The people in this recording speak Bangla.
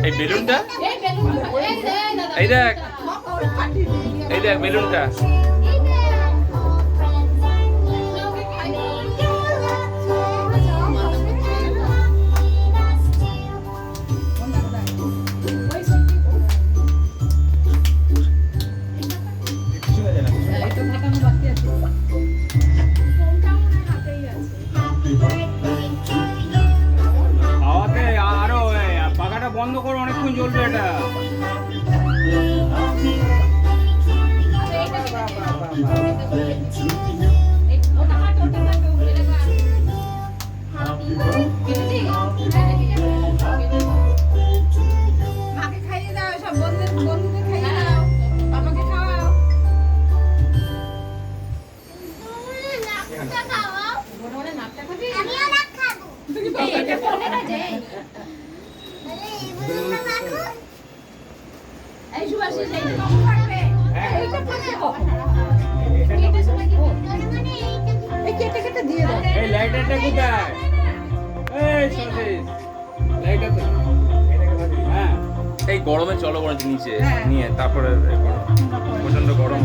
এই বেলুনটা এই দেখ বেলুনটা বন্ধ করো, অনেকক্ষণ জ্বলবে এটা। মাকে খাইয়ে দাও, সব বন্ধুদের খাইয়ে দাও, আমাকে খাওয়াও। নাকটা খাবি? আমিও নাক খাবো। এটা ফোনে না যে এই সুভাষিস এইটা কখন থাকবে? এইটা থাকবে কখন? এটা সময় কি এই কেটে দিয়ে দাও। এই লাইটারটা কোথায়? এই সুভাষিস লাইটারটা হ্যাঁ, এই গরমে চলো বরঞ্চ নিচে নিয়ে তারপরে প্রচন্ড গরম।